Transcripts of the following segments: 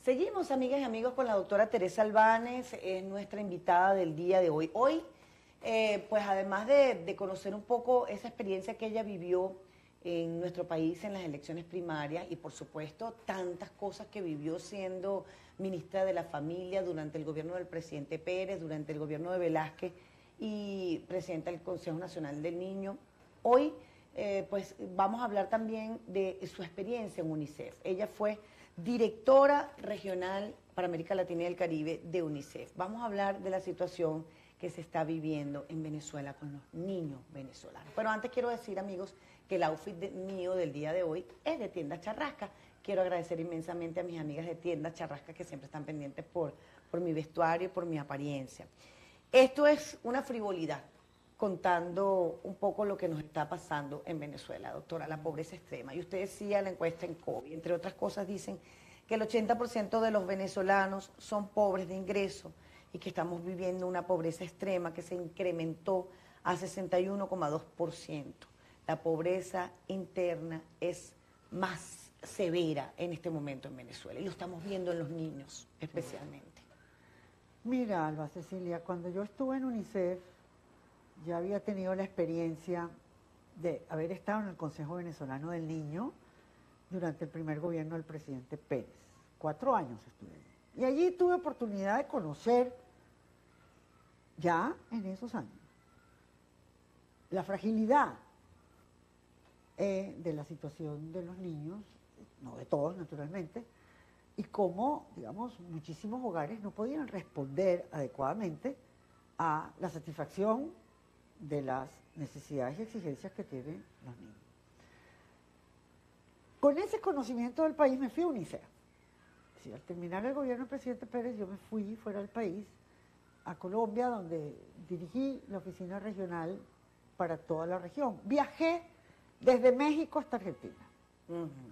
Seguimos, amigas y amigos, con la doctora Teresa Albánez, es nuestra invitada del día de hoy. Hoy, pues además de conocer un poco esa experiencia que ella vivió en nuestro país en las elecciones primarias y por supuesto tantas cosas que vivió siendo ministra de la Familia durante el gobierno del presidente Pérez, durante el gobierno de Velázquez y presidenta del Consejo Nacional del Niño. Hoy, pues vamos a hablar también de su experiencia en UNICEF. Ella fue directora regional para América Latina y el Caribe de UNICEF. Vamos a hablar de la situación que se está viviendo en Venezuela con los niños venezolanos. Pero antes quiero decir, amigos, que el outfit mío del día de hoy es de Tienda Charrasca. Quiero agradecer inmensamente a mis amigas de Tienda Charrasca que siempre están pendientes por mi vestuario y por mi apariencia. Esto es una frivolidad, contando un poco lo que nos está pasando en Venezuela, doctora, la pobreza extrema. Y usted decía la encuesta en COVID, entre otras cosas dicen que el 80% de los venezolanos son pobres de ingreso y que estamos viviendo una pobreza extrema que se incrementó a 61,2%. La pobreza interna es más severa en este momento en Venezuela y lo estamos viendo en los niños especialmente. Mira, Alba Cecilia, cuando yo estuve en UNICEF, ya había tenido la experiencia de haber estado en el Consejo Venezolano del Niño durante el primer gobierno del presidente Pérez. 4 años estuve allí. Y allí tuve oportunidad de conocer, ya en esos años, la fragilidad de la situación de los niños, no de todos naturalmente, y cómo, digamos, muchísimos hogares no podían responder adecuadamente a la satisfacción de las necesidades y exigencias que tienen los niños. Con ese conocimiento del país me fui a UNICEF. Sí, al terminar el gobierno del presidente Pérez, yo me fui fuera del país, a Colombia, donde dirigí la oficina regional para toda la región. Viajé desde México hasta Argentina.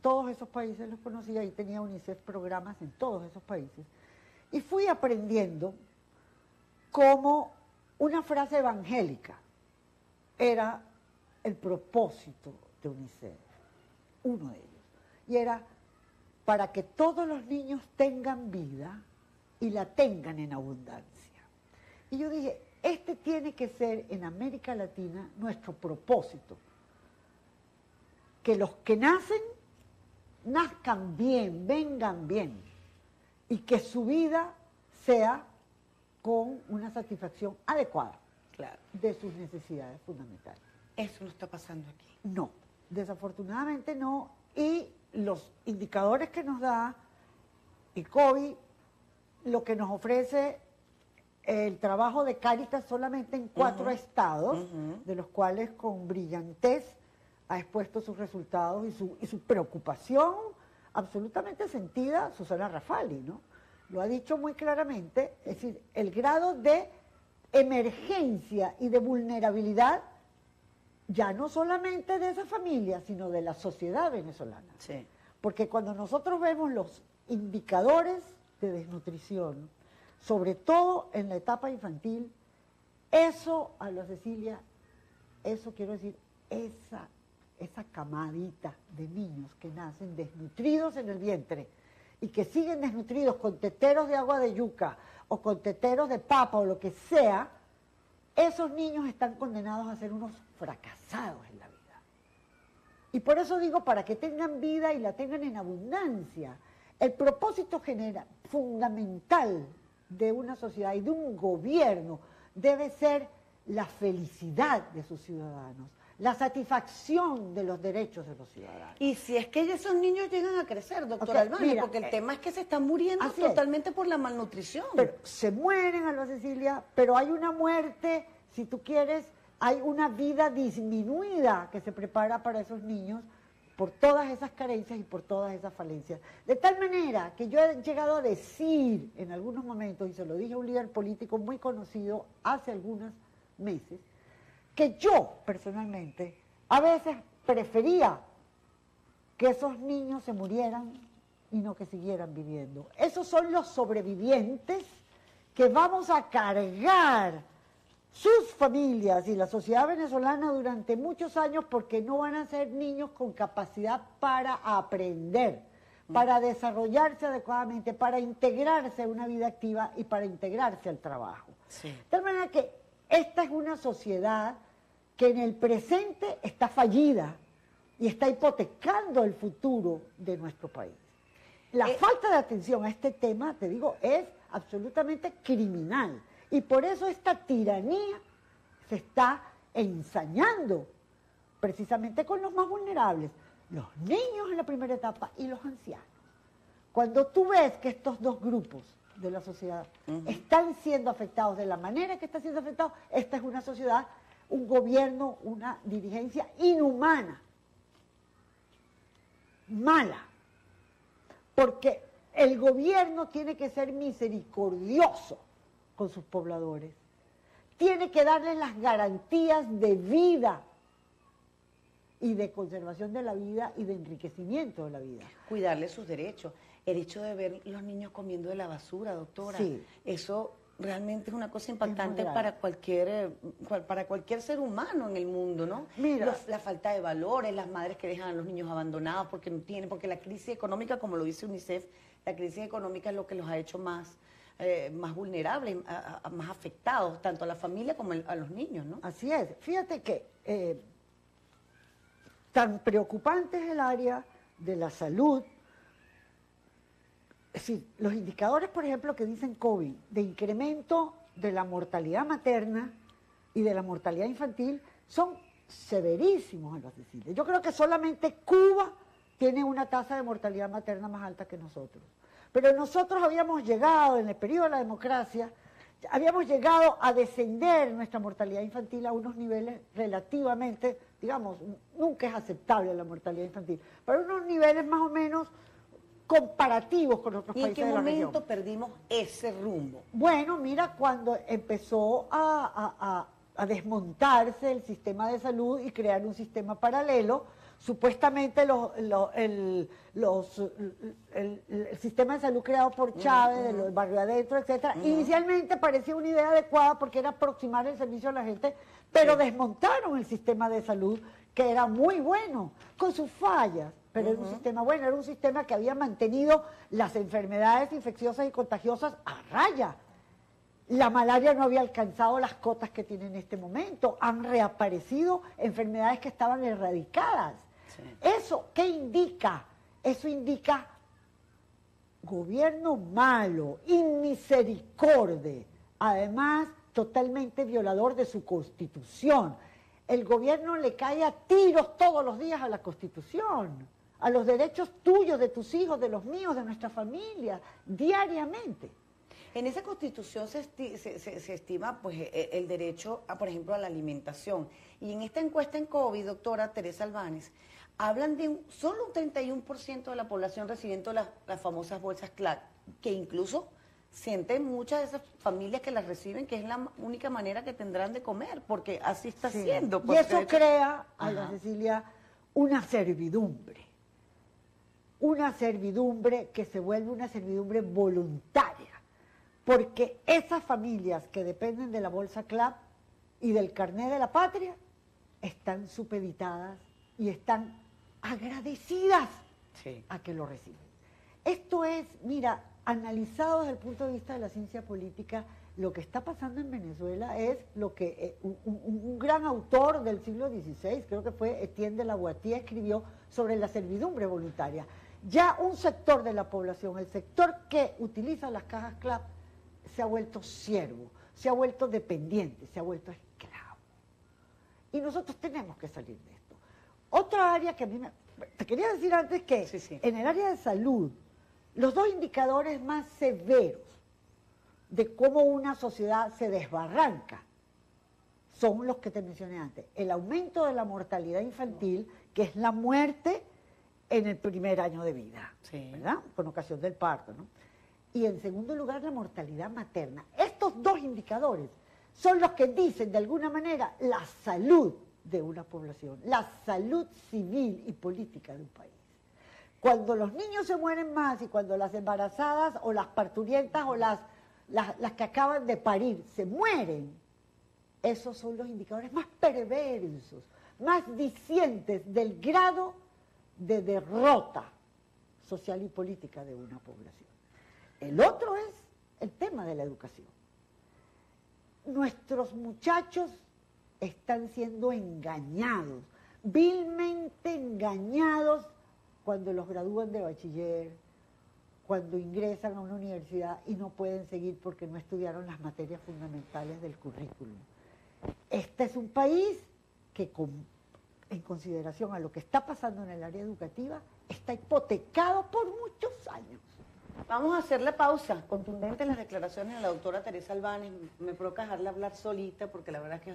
Todos esos países los conocía y tenía UNICEF programas en todos esos países. Y fui aprendiendo cómo una frase evangélica era el propósito de UNICEF, uno de ellos. Y era para que todos los niños tengan vida y la tengan en abundancia. Y yo dije, este tiene que ser en América Latina nuestro propósito. Que los que nacen, nazcan bien, vengan bien, y que su vida sea con una satisfacción adecuada de sus necesidades fundamentales. Eso no está pasando aquí. No, desafortunadamente no, y los indicadores que nos da el COVID, lo que nos ofrece el trabajo de Cáritas solamente en 4 estados, de los cuales con brillantez ha expuesto sus resultados y su preocupación absolutamente sentida Susana Rafali, ¿no? Lo ha dicho muy claramente, es decir, el grado de emergencia y de vulnerabilidad ya no solamente de esa familia, sino de la sociedad venezolana. Sí. Porque cuando nosotros vemos los indicadores de desnutrición, sobre todo en la etapa infantil, eso, a la Cecilia, eso quiero decir, esa camadita de niños que nacen desnutridos en el vientre y que siguen desnutridos con teteros de agua de yuca o con teteros de papa o lo que sea, esos niños están condenados a ser unos fracasados en la vida. Y por eso digo, para que tengan vida y la tengan en abundancia, el propósito fundamental de una sociedad y de un gobierno debe ser la felicidad de sus ciudadanos, la satisfacción de los derechos de los ciudadanos. Y si es que esos niños llegan a crecer, doctora Albánez, porque el tema es que se están muriendo totalmente por la malnutrición. Pero se mueren, Alba Cecilia, pero hay una muerte, si tú quieres, hay una vida disminuida que se prepara para esos niños por todas esas carencias y por todas esas falencias. De tal manera que yo he llegado a decir en algunos momentos, y se lo dije a un líder político muy conocido hace algunos meses, que yo, personalmente, a veces prefería que esos niños se murieran y no que siguieran viviendo. Esos son los sobrevivientes que vamos a cargar sus familias y la sociedad venezolana durante muchos años porque no van a ser niños con capacidad para aprender. para desarrollarse adecuadamente, para integrarse a una vida activa y para integrarse al trabajo. Sí. De tal manera que esta es una sociedad que en el presente está fallida y está hipotecando el futuro de nuestro país. La falta de atención a este tema, te digo, es absolutamente criminal. Y por eso esta tiranía se está ensañando precisamente con los más vulnerables, los niños en la primera etapa y los ancianos. Cuando tú ves que estos dos grupos de la sociedad están siendo afectados de la manera que está siendo afectados, esta es una sociedad, un gobierno, una dirigencia inhumana, mala, porque el gobierno tiene que ser misericordioso con sus pobladores, tiene que darles las garantías de vida y de conservación de la vida y de enriquecimiento de la vida. Cuidarles sus derechos. El hecho de ver los niños comiendo de la basura, doctora, sí, eso realmente es una cosa impactante para cualquier ser humano en el mundo, ¿no? Mira, la falta de valores, las madres que dejan a los niños abandonados porque no tienen, porque la crisis económica, como lo dice UNICEF, la crisis económica es lo que los ha hecho más vulnerables, más afectados, tanto a la familia como a los niños, ¿no? Así es. Fíjate que tan preocupante es el área de la salud. Es decir, los indicadores, por ejemplo, que dicen COVID, de incremento de la mortalidad materna y de la mortalidad infantil, son severísimos en las islas. Yo creo que solamente Cuba tiene una tasa de mortalidad materna más alta que nosotros. Pero nosotros habíamos llegado, en el periodo de la democracia, habíamos llegado a descender nuestra mortalidad infantil a unos niveles relativamente, digamos, nunca es aceptable la mortalidad infantil, pero unos niveles más o menos comparativos con otros países de la región. ¿Y en qué momento perdimos ese rumbo? Bueno, mira, cuando empezó a desmontarse el sistema de salud y crear un sistema paralelo, supuestamente el sistema de salud creado por Chávez, de los barrios adentro, etcétera, inicialmente parecía una idea adecuada porque era aproximar el servicio a la gente, pero desmontaron el sistema de salud, que era muy bueno, con sus fallas, pero era un sistema bueno, era un sistema que había mantenido las enfermedades infecciosas y contagiosas a raya. La malaria no había alcanzado las cotas que tiene en este momento, han reaparecido enfermedades que estaban erradicadas. Sí. ¿Eso qué indica? Eso indica gobierno malo, inmisericordia, además totalmente violador de su Constitución. El gobierno le cae a tiros todos los días a la Constitución, a los derechos tuyos, de tus hijos, de los míos, de nuestra familia, diariamente. En esa Constitución se estima pues, el derecho, por ejemplo, a la alimentación. Y en esta encuesta en COVID, doctora Teresa Albáñez, hablan de solo un 31% de la población recibiendo las famosas bolsas CLAC, que incluso sienten muchas de esas familias que las reciben que es la única manera que tendrán de comer, porque así está siendo. Y eso crea, Ana Cecilia, una servidumbre que se vuelve una servidumbre voluntaria. Porque esas familias que dependen de la bolsa CLAP y del carnet de la patria están supeditadas y están agradecidas a que lo reciben. Esto es, mira, analizado desde el punto de vista de la ciencia política, lo que está pasando en Venezuela es lo que un gran autor del siglo XVI, creo que fue Etienne de la Boétie, escribió sobre la servidumbre voluntaria. Ya un sector de la población, el sector que utiliza las cajas CLAP, se ha vuelto siervo, se ha vuelto dependiente, se ha vuelto esclavo. Y nosotros tenemos que salir de esto. Otra área que a mí te quería decir antes que en el área de salud, los dos indicadores más severos de cómo una sociedad se desbarranca son los que te mencioné antes. El aumento de la mortalidad infantil, que es la muerte en el primer año de vida, ¿verdad? Con ocasión del parto, ¿no? Y en segundo lugar, la mortalidad materna. Estos dos indicadores son los que dicen, de alguna manera, la salud de una población, la salud civil y política de un país. Cuando los niños se mueren más y cuando las embarazadas o las parturientas o las que acaban de parir se mueren, esos son los indicadores más perversos, más dicientes del grado de derrota social y política de una población. El otro es el tema de la educación. Nuestros muchachos están siendo engañados, vilmente engañados cuando los gradúan de bachiller, cuando ingresan a una universidad y no pueden seguir porque no estudiaron las materias fundamentales del currículum. Este es un país que, en consideración a lo que está pasando en el área educativa, está hipotecado por muchos años. Vamos a hacer la pausa. Contundente las declaraciones de la doctora Teresa Albáñez. Me provoca dejarla hablar solita porque la verdad es que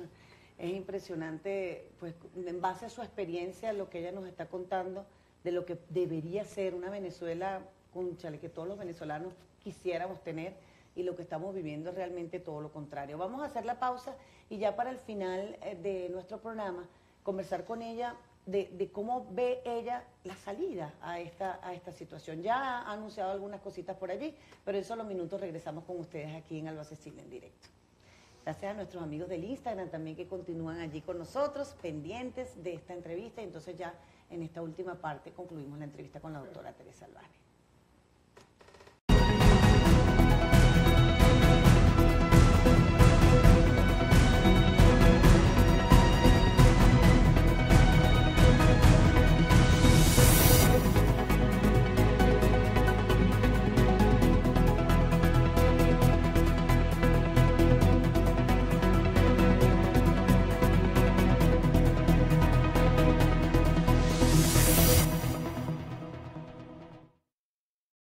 es impresionante, pues en base a su experiencia, lo que ella nos está contando de lo que debería ser una Venezuela, cónchale, que todos los venezolanos quisiéramos tener, y lo que estamos viviendo es realmente todo lo contrario. Vamos a hacer la pausa y ya para el final de nuestro programa conversar con ella de cómo ve ella la salida a esta situación. Ya ha anunciado algunas cositas por allí, pero en solo minutos regresamos con ustedes aquí en Alba Cecilia en directo. Gracias a nuestros amigos del Instagram también que continúan allí con nosotros, pendientes de esta entrevista. Y entonces ya en esta última parte concluimos la entrevista con la doctora Teresa Albáñez.